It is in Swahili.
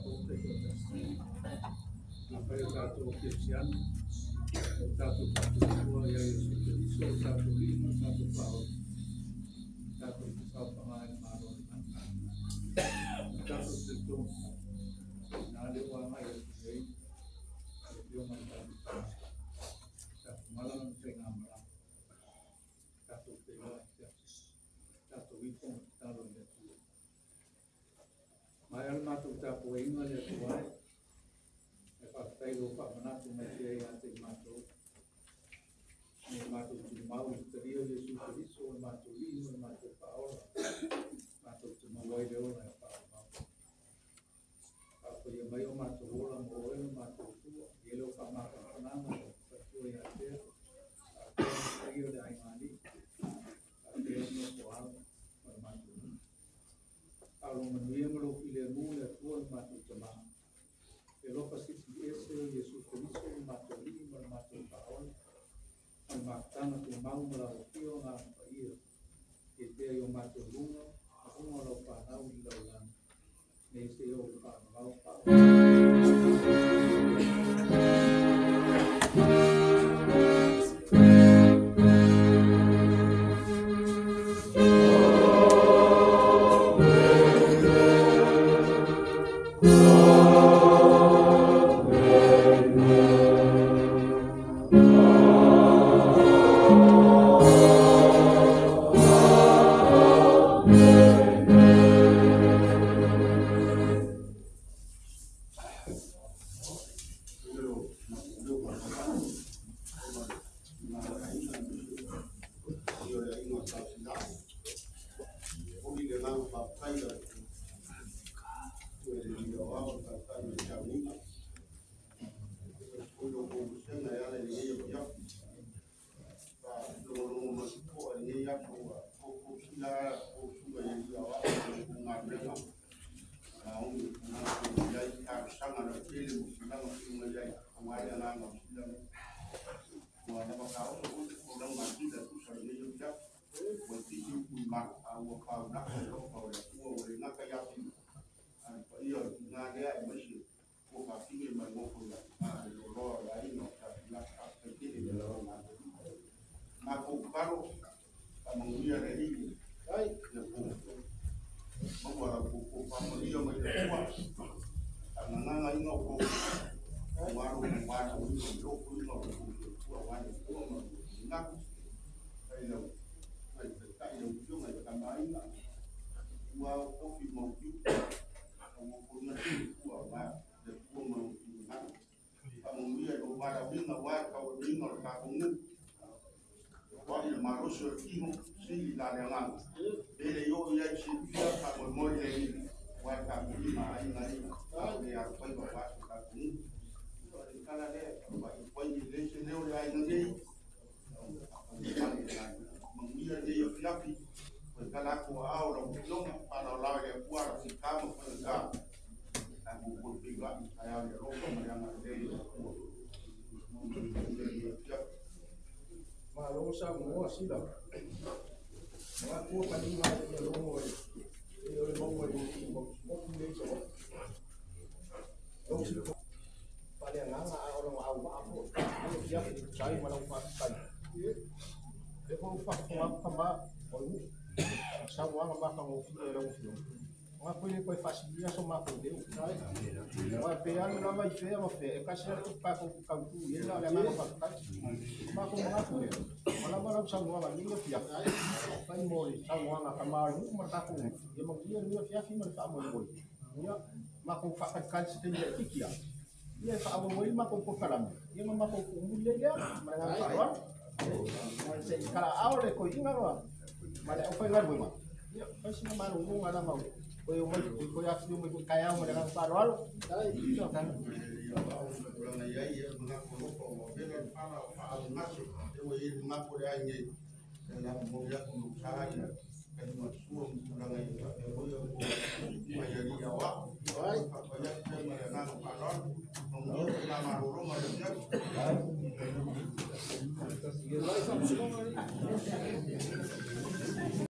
tato te kotas. Apa yang tato kesian, tato tua ya Yesus, tato lima, tato pau, tato pisau pangai maron, tato itu, nade uang ayat ini, dia macam tato malam tengah malam, tato tengah, tato itu tato itu. Mayal matu tapo ingat ya tuai. Pak lupa menatu media yang matu, matu mau teriak Yesus Kristus, matu ini, matu Paul, matu cuma wajah orang Paul. Apa yang bayu matu orang, orang matu tu, yelo kama nama, sesuatu yang dia, apa yang dia ingani, apa yang Paul matu. Kalau menuju melupi lemu, Tuhan matu cuma. Pero pasti ese Yesus Cristo matou Paul, matando tu mão na opio na paia, que te eu mato lungo, como lo panau di laulan, nesse eu panau Paul.